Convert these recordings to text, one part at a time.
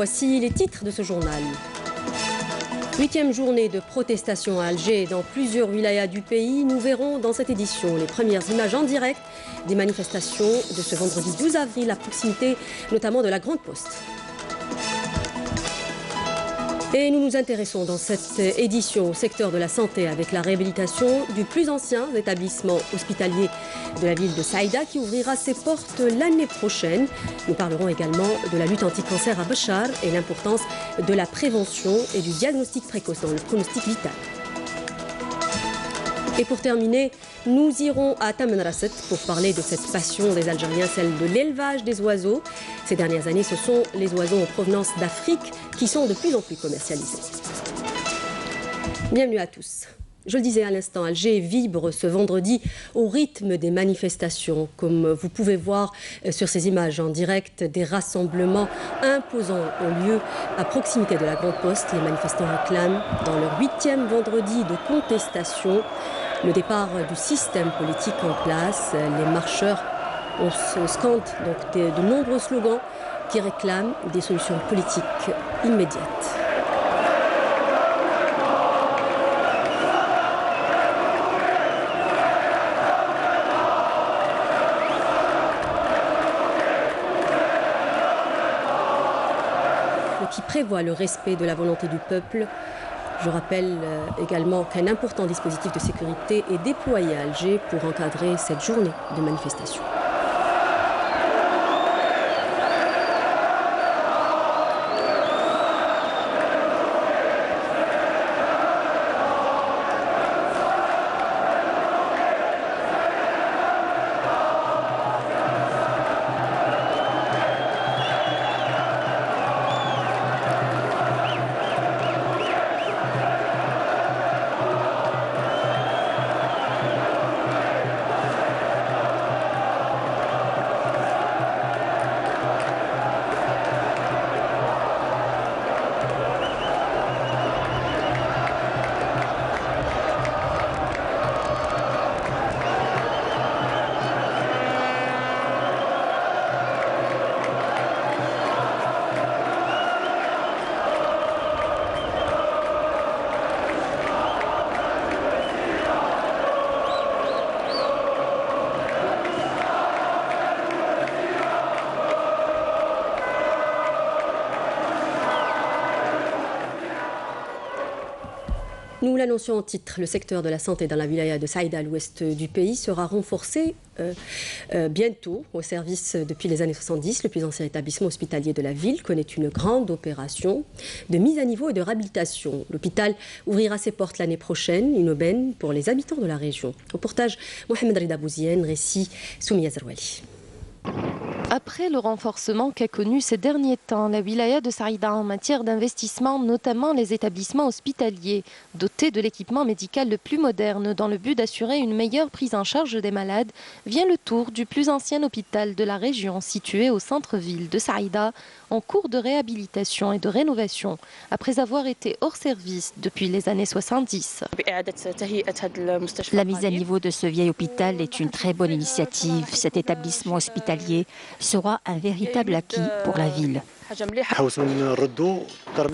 voici les titres de ce journal. 8e journée de protestation à Alger et dans plusieurs wilayas du pays. Nous verrons dans cette édition les premières images en direct des manifestations de ce vendredi 12 avril à proximité notamment de la Grande Poste. Et nous nous intéressons dans cette édition au secteur de la santé avec la réhabilitation du plus ancien établissement hospitalier de la ville de Saïda qui ouvrira ses portes l'année prochaine. Nous parlerons également de la lutte anti-cancer à Béchar et l'importance de la prévention et du diagnostic précoce dans le pronostic vital. Et pour terminer, nous irons à Tamanrasset pour parler de cette passion des Algériens, celle de l'élevage des oiseaux. Ces dernières années, ce sont les oiseaux en provenance d'Afrique qui sont de plus en plus commercialisés. Bienvenue à tous. Je le disais à l'instant, Alger vibre ce vendredi au rythme des manifestations. Comme vous pouvez voir sur ces images en direct, des rassemblements imposants ont lieu à proximité de la Grande Poste. Les manifestants réclament, dans leur 8e vendredi de contestation, le départ du système politique en place. Les marcheurs scandent donc de nombreux slogans qui réclament des solutions politiques immédiates. Qui prévoit le respect de la volonté du peuple. Je rappelle également qu'un important dispositif de sécurité est déployé à Alger pour encadrer cette journée de manifestation. Nous l'annoncions en titre, le secteur de la santé dans la wilaya de Saïda à l'ouest du pays sera renforcé bientôt au service depuis les années 70. Le plus ancien établissement hospitalier de la ville connaît une grande opération de mise à niveau et de réhabilitation. L'hôpital ouvrira ses portes l'année prochaine, une aubaine pour les habitants de la région. Reportage Mohamed Rida Bouzienne, récit Soumia Zerouali. Après le renforcement qu'a connu ces derniers temps la wilaya de Saïda en matière d'investissement, notamment les établissements hospitaliers, dotés de l'équipement médical le plus moderne dans le but d'assurer une meilleure prise en charge des malades, vient le tour du plus ancien hôpital de la région situé au centre-ville de Saïda, en cours de réhabilitation et de rénovation, après avoir été hors service depuis les années 70. La mise à niveau de ce vieil hôpital est une très bonne initiative. Cet établissement hospitalier sera un véritable acquis pour la ville.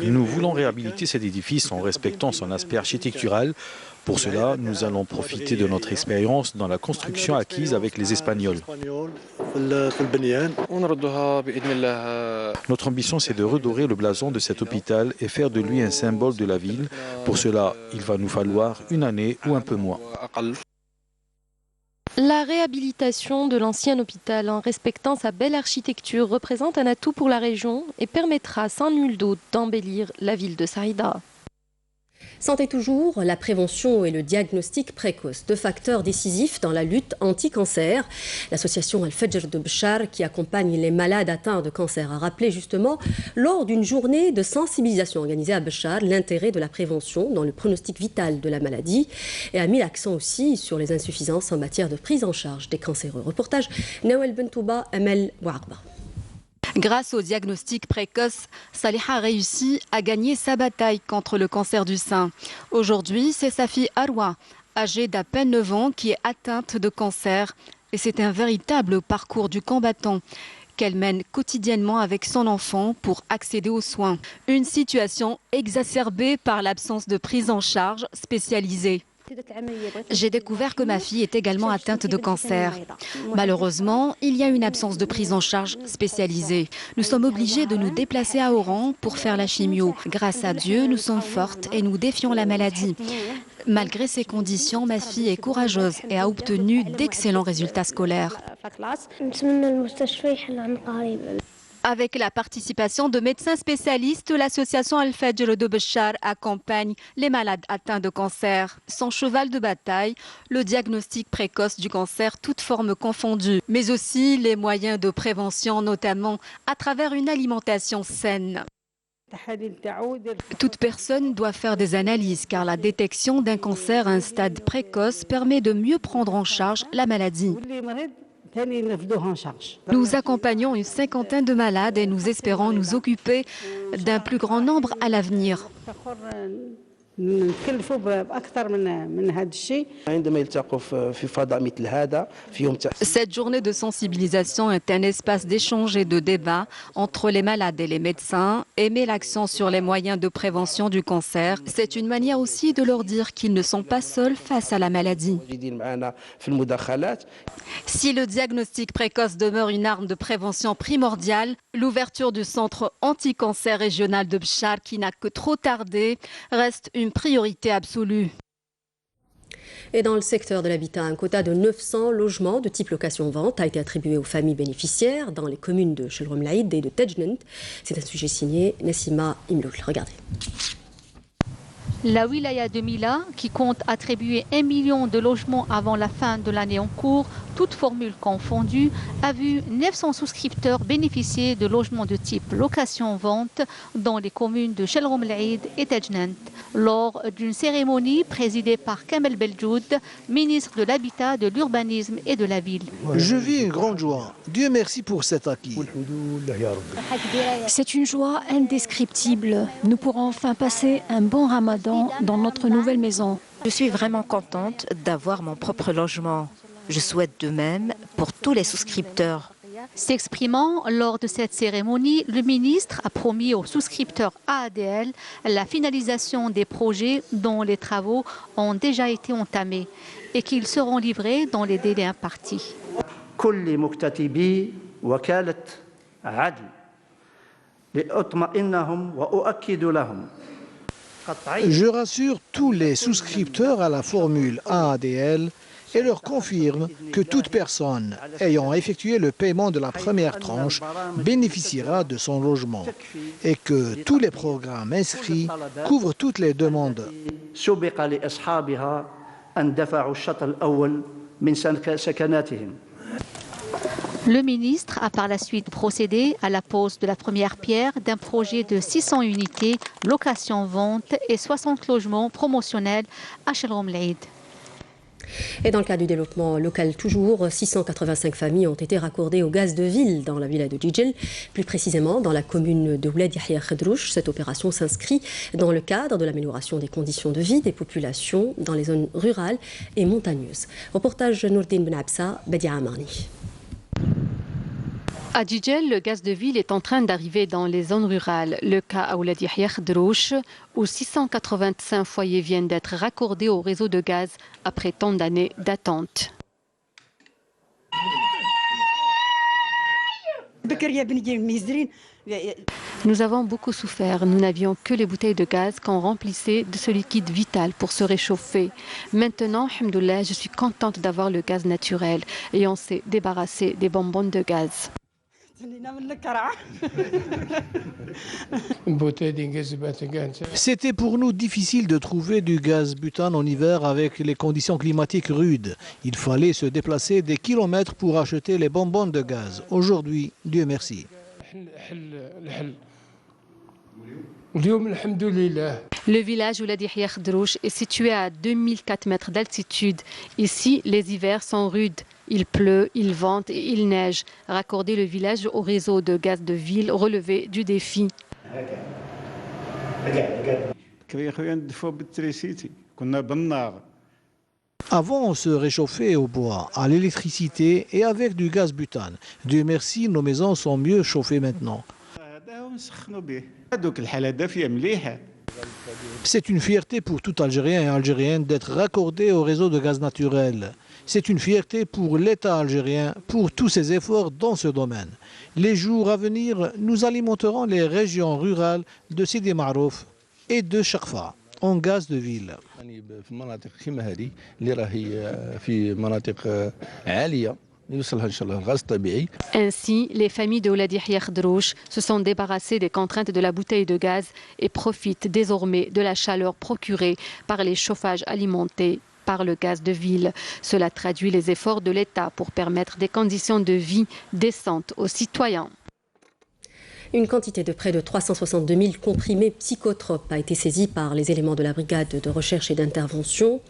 Nous voulons réhabiliter cet édifice en respectant son aspect architectural. Pour cela, nous allons profiter de notre expérience dans la construction acquise avec les Espagnols. Notre ambition, c'est de redorer le blason de cet hôpital et faire de lui un symbole de la ville. Pour cela, il va nous falloir une année ou un peu moins. La réhabilitation de l'ancien hôpital en respectant sa belle architecture représente un atout pour la région et permettra sans nul doute d'embellir la ville de Saïda. Santé toujours, la prévention et le diagnostic précoce, deux facteurs décisifs dans la lutte anti-cancer. L'association Al-Fajr de Béchar, qui accompagne les malades atteints de cancer, a rappelé justement lors d'une journée de sensibilisation organisée à Béchar l'intérêt de la prévention dans le pronostic vital de la maladie et a mis l'accent aussi sur les insuffisances en matière de prise en charge des cancéreux. Reportage Nawel Bentouba, Amel Ouarba. Grâce au diagnostic précoce, Saliha a réussi à gagner sa bataille contre le cancer du sein. Aujourd'hui, c'est sa fille Arwa, âgée d'à peine 9 ans, qui est atteinte de cancer. Et c'est un véritable parcours du combattant. qu'elle mène quotidiennement avec son enfant pour accéder aux soins. Une situation exacerbée par l'absence de prise en charge spécialisée. J'ai découvert que ma fille est également atteinte de cancer. Malheureusement, il y a une absence de prise en charge spécialisée. Nous sommes obligés de nous déplacer à Oran pour faire la chimio. Grâce à Dieu, nous sommes fortes et nous défions la maladie. Malgré ces conditions, ma fille est courageuse et a obtenu d'excellents résultats scolaires. Avec la participation de médecins spécialistes, l'association Al-Fajr de Béchar accompagne les malades atteints de cancer. Son cheval de bataille, le diagnostic précoce du cancer, toutes formes confondues, mais aussi les moyens de prévention, notamment à travers une alimentation saine. Toute personne doit faire des analyses car la détection d'un cancer à un stade précoce permet de mieux prendre en charge la maladie. Nous accompagnons une cinquantaine de malades et nous espérons nous occuper d'un plus grand nombre à l'avenir. Cette journée de sensibilisation est un espace d'échange et de débat entre les malades et les médecins et met l'accent sur les moyens de prévention du cancer. C'est une manière aussi de leur dire qu'ils ne sont pas seuls face à la maladie. Si le diagnostic précoce demeure une arme de prévention primordiale, l'ouverture du centre anti-cancer régional de Béchar, qui n'a que trop tardé, reste une priorité absolue. Et dans le secteur de l'habitat, un quota de 900 logements de type location-vente a été attribué aux familles bénéficiaires dans les communes de Shelrom Laïd et de Tejnent. C'est un sujet signé Nassima Imloul. Regardez. La wilaya de Mila, qui compte attribuer 1 million de logements avant la fin de l'année en cours, toutes formules confondues, a vu 900 souscripteurs bénéficier de logements de type location-vente dans les communes de Shelrom Laïd et Tejnent, lors d'une cérémonie présidée par Kamel Beljoud, ministre de l'Habitat, de l'Urbanisme et de la Ville. Je vis une grande joie. Dieu merci pour cet acquis. C'est une joie indescriptible. Nous pourrons enfin passer un bon ramadan dans notre nouvelle maison. Je suis vraiment contente d'avoir mon propre logement. Je souhaite de même pour tous les souscripteurs. S'exprimant lors de cette cérémonie, le ministre a promis aux souscripteurs AADL la finalisation des projets dont les travaux ont déjà été entamés et qu'ils seront livrés dans les délais impartis. Je rassure tous les souscripteurs à la formule AADL et leur confirme que toute personne ayant effectué le paiement de la première tranche bénéficiera de son logement et que tous les programmes inscrits couvrent toutes les demandes. Le ministre a par la suite procédé à la pose de la première pierre d'un projet de 600 unités, location-vente et 60 logements promotionnels à Shelrom Laïd. Et dans le cadre du développement local toujours, 685 familles ont été raccordées au gaz de ville dans la ville de Djidjel, plus précisément dans la commune de Ouled Yahya Khedrouch. Cette opération s'inscrit dans le cadre de l'amélioration des conditions de vie des populations dans les zones rurales et montagneuses. Reportage Nourdine Ben Absa, Bedia Amarni. À Djidjel, le gaz de ville est en train d'arriver dans les zones rurales. Le cas à Ouled Yahya Khedrouch, où 685 foyers viennent d'être raccordés au réseau de gaz après tant d'années d'attente. Nous avons beaucoup souffert. Nous n'avions que les bouteilles de gaz qu'on remplissait de ce liquide vital pour se réchauffer. Maintenant, alhamdoulilah, je suis contente d'avoir le gaz naturel et on s'est débarrassé des bonbons de gaz. C'était pour nous difficile de trouver du gaz butane en hiver avec les conditions climatiques rudes. Il fallait se déplacer des kilomètres pour acheter les bonbons de gaz. Aujourd'hui, Dieu merci. Le village Ouled Yahya Khedrouch est situé à 2004 mètres d'altitude. Ici, les hivers sont rudes. Il pleut, il vente et il neige. Raccorder le village au réseau de gaz de ville relevé du défi. Avant, on se réchauffait au bois, à l'électricité et avec du gaz butane. Dieu merci, nos maisons sont mieux chauffées maintenant. C'est une fierté pour tout Algérien et Algérienne d'être raccordé au réseau de gaz naturel. C'est une fierté pour l'État algérien, pour tous ses efforts dans ce domaine. Les jours à venir, nous alimenterons les régions rurales de Sidi Marouf et de Chakfa en gaz de ville. Ainsi, les familles de Ouladi Yerdrouch se sont débarrassées des contraintes de la bouteille de gaz et profitent désormais de la chaleur procurée par les chauffages alimentés par le gaz de ville. Cela traduit les efforts de l'État pour permettre des conditions de vie décentes aux citoyens. Une quantité de près de 362 000 comprimés psychotropes a été saisie par les éléments de la brigade de recherche et d'intervention,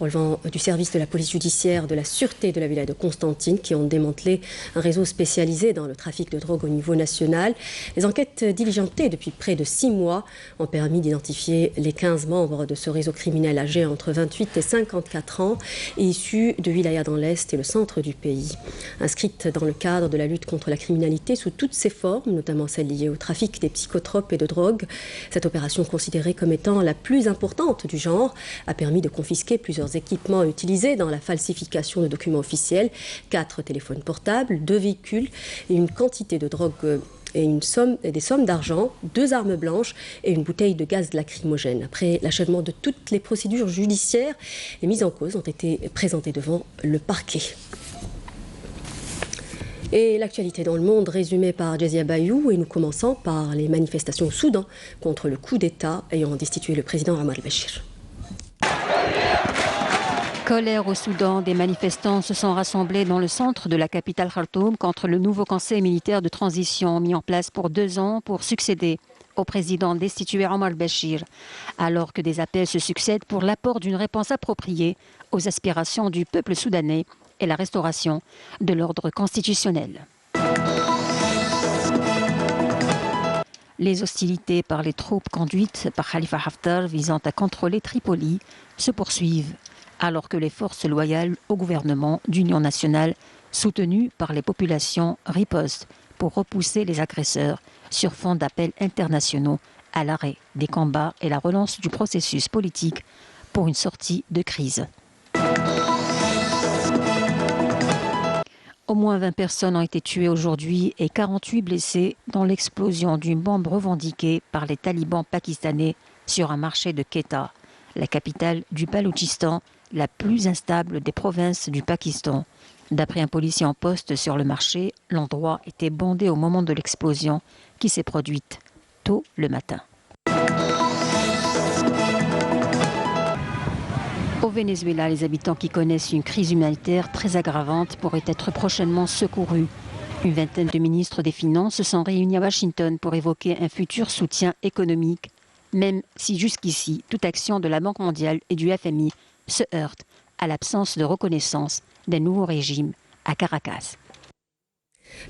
relevant du service de la police judiciaire de la sûreté de la wilaya de Constantine, qui ont démantelé un réseau spécialisé dans le trafic de drogue au niveau national. Les enquêtes diligentées depuis près de 6 mois ont permis d'identifier les 15 membres de ce réseau criminel âgés entre 28 et 54 ans et issus de wilayas dans l'Est et le centre du pays. Inscrite dans le cadre de la lutte contre la criminalité sous toutes ses formes, notamment celle liée au trafic des psychotropes et de drogue. Cette opération, considérée comme étant la plus importante du genre, a permis de confisquer plusieurs équipements utilisés dans la falsification de documents officiels, 4 téléphones portables, 2 véhicules et une quantité de drogue et des sommes d'argent, 2 armes blanches et une bouteille de gaz lacrymogène. Après l'achèvement de toutes les procédures judiciaires, les mises en cause ont été présentées devant le parquet. Et l'actualité dans le monde résumée par Jazia Bayou, et nous commençons par les manifestations au Soudan contre le coup d'État ayant destitué le président Omar el-Béchir. Colère au Soudan, des manifestants se sont rassemblés dans le centre de la capitale Khartoum contre le nouveau conseil militaire de transition mis en place pour 2 ans pour succéder au président destitué Omar el-Béchir, alors que des appels se succèdent pour l'apport d'une réponse appropriée aux aspirations du peuple soudanais et la restauration de l'ordre constitutionnel. Les hostilités par les troupes conduites par Khalifa Haftar visant à contrôler Tripoli se poursuivent, alors que les forces loyales au gouvernement d'union nationale, soutenues par les populations, ripostent pour repousser les agresseurs sur fond d'appels internationaux à l'arrêt des combats et la relance du processus politique pour une sortie de crise. Au moins 20 personnes ont été tuées aujourd'hui et 48 blessées dans l'explosion d'une bombe revendiquée par les talibans pakistanais sur un marché de Quetta, la capitale du Baloutchistan, la plus instable des provinces du Pakistan. D'après un policier en poste sur le marché, l'endroit était bondé au moment de l'explosion qui s'est produite tôt le matin. Au Venezuela, les habitants qui connaissent une crise humanitaire très aggravante pourraient être prochainement secourus. Une vingtaine de ministres des Finances se sont réunis à Washington pour évoquer un futur soutien économique, même si jusqu'ici, toute action de la Banque mondiale et du FMI se heurte à l'absence de reconnaissance d'un nouveau régime à Caracas.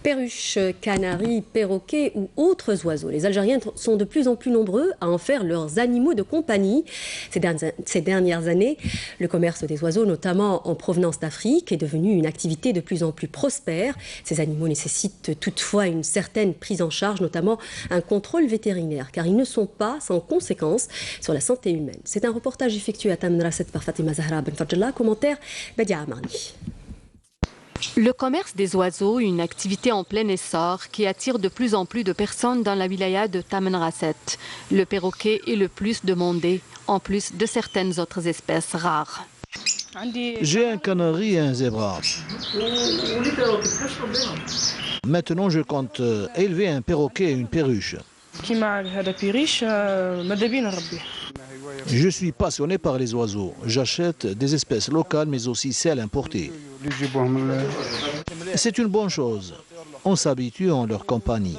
Perruches, canaris, perroquets ou autres oiseaux. Les Algériens sont de plus en plus nombreux à en faire leurs animaux de compagnie. Ces dernières années, le commerce des oiseaux, notamment en provenance d'Afrique, est devenu une activité de plus en plus prospère. Ces animaux nécessitent toutefois une certaine prise en charge, notamment un contrôle vétérinaire, car ils ne sont pas sans conséquences sur la santé humaine. C'est un reportage effectué à Tamanrasset par Fatima Zahra Ben Fadjala, commentaire Badia Amani. Le commerce des oiseaux, une activité en plein essor qui attire de plus en plus de personnes dans la wilaya de Tamanrasset. Le perroquet est le plus demandé, en plus de certaines autres espèces rares. J'ai un canari et un zébra. Maintenant, je compte élever un perroquet et une perruche. Je suis passionné par les oiseaux. J'achète des espèces locales, mais aussi celles importées. C'est une bonne chose. On s'habitue en leur compagnie.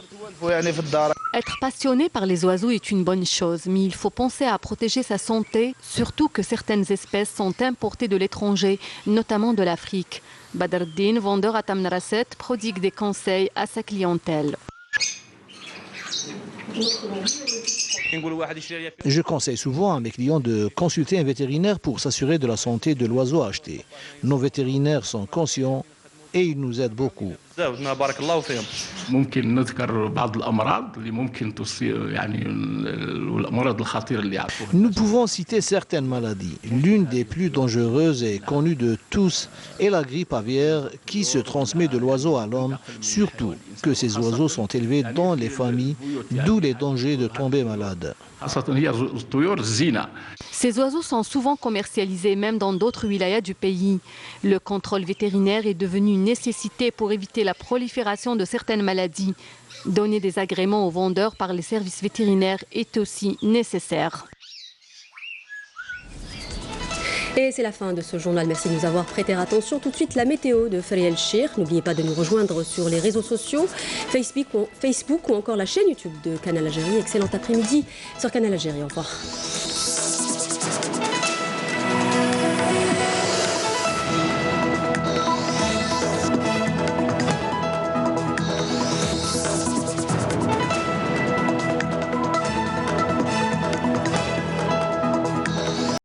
Être passionné par les oiseaux est une bonne chose, mais il faut penser à protéger sa santé, surtout que certaines espèces sont importées de l'étranger, notamment de l'Afrique. Badreddin, vendeur à Tamanrasset, prodigue des conseils à sa clientèle. Je conseille souvent à mes clients de consulter un vétérinaire pour s'assurer de la santé de l'oiseau à acheter. Nos vétérinaires sont conscients et ils nous aident beaucoup. Nous pouvons citer certaines maladies. L'une des plus dangereuses et connue de tous est la grippe aviaire qui se transmet de l'oiseau à l'homme, surtout que ces oiseaux sont élevés dans les familles, d'où les dangers de tomber malade. Ces oiseaux sont souvent commercialisés, même dans d'autres wilayas du pays. Le contrôle vétérinaire est devenu une nécessité pour éviter la prolifération de certaines maladies. Donner des agréments aux vendeurs par les services vétérinaires est aussi nécessaire. Et c'est la fin de ce journal. Merci de nous avoir prêté attention. Tout de suite, la météo de Fariel Chir. N'oubliez pas de nous rejoindre sur les réseaux sociaux, Facebook ou encore la chaîne YouTube de Canal Algérie. Excellent après-midi sur Canal Algérie. Au revoir.